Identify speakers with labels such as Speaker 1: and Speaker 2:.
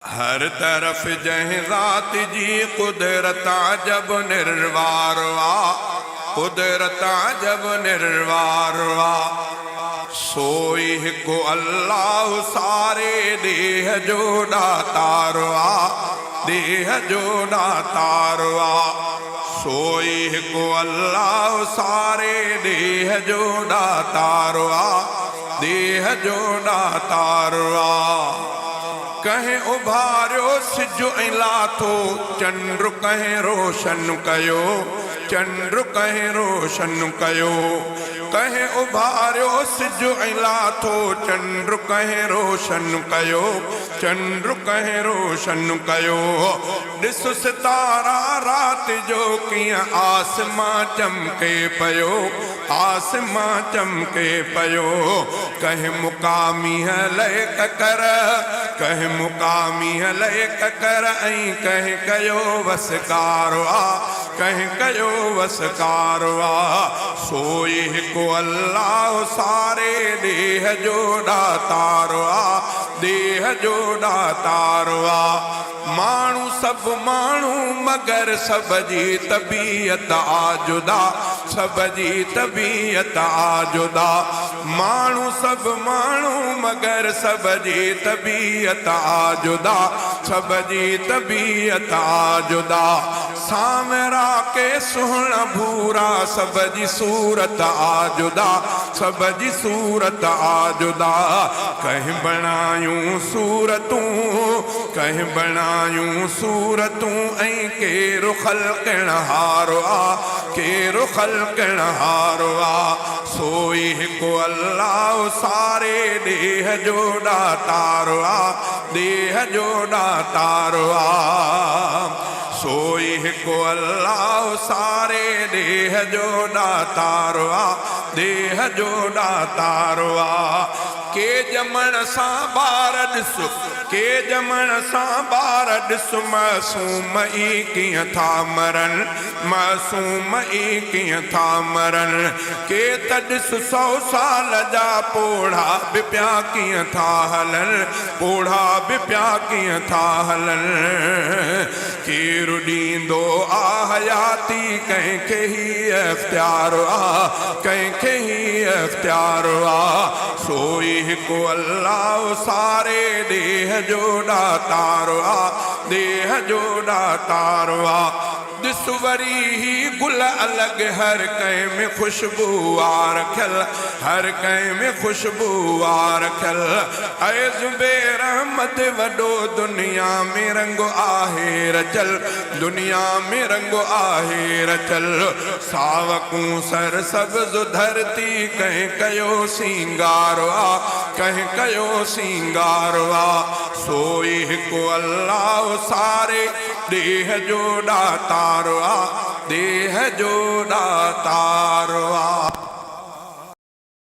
Speaker 1: हर तरफ जह रात जी कुदरता जब निर्वारवा, कुदरता जब निर्वारवा। सोई को अल्लाह सारे देह जोड़ा तारवा, देह जोड़ा तारवा। सोई को अल्लाह सारे देह जोड़ा तारवा, देह जोड़ा तारवा। कहें उभारियो सिज ऐं लाथो चंद्र कहें रोशन कयो, चंद्र कहें रोशन कयो। कहें उभारियो सिज ऐं लाथो चंद्र कहें रोशन कयो, चंद्र कहें रोशन कयो। ॾिस सितारा रात जो कीअं आसमां चमके पियो, आसमां चमके पियो। कहें मुकामी लय कर, कहें मुकामी लय कर ऐं कहें कयो वसकारवा, कहें कयो वसकारवा। सोई को अल्लाह सारे देह जोड़ा तारवा, देह जोड़ा तारवा। माण्हू सब माण्हू मगर सब जी तबीयत आजुदा, सब जी तबीयत आजुदा। माण्हू सब माण्हू मगर सब जी तबीयत आजुदा, सब जी तबीयत आजुदा। सामरा के सुहण भूरा सब जी सूरत आजुदा, सब जी सूरत आजुदा। कहीं बणायूं सूरतूं, कहीं बणायूं सूरतूं ऐं केरु ख़ल्क़ण हारो आ, केरु ख़ल्क़ण हारो आ। सोई को अल्लाह सारे देह जोड़ा तारो आ, देह जोड़ा तारो आ। सोई को अल्लाह सारे देह जोड़ा तारो आ, देह जोड़ा तारो आ। के जमण सां ॿार ॾिस, के जमण सां ॿार ॾिस मासूम ई कीअं था मरनि, मासूम ई कीअं था मरनि। के त ॾिस 100 साल जा पोढ़ा बि पिया कीअं था हलनि, पोढ़ा बि पिया कीअं था हलनि। केरु ॾींदो आ हयाती कंहिंखे ही इख्तियार आ, कंहिंखे ही इख्तियार आ। सोई को अल्लाह सारे देह जोड़ा तारो आ, देह जोड़ा तारो आ। ॾिस वरी ही गुल अलॻि हर कंहिं में खुशबू आ रखियल, हर कंहिं में खुशबू आ रखियल। ऐज़ बेरहमत वॾो दुनिया में रंग आहे रचल, दुनिया में रंग आहे रचल। सावकूं सर सब्ज़ धरती कंहिं कयो सींगारो आ, कंहिं कयो सींगारो आ। सोई को अल्लाह सारे देह जोड़ा तारो आ, देह जोड़ा तारो आ।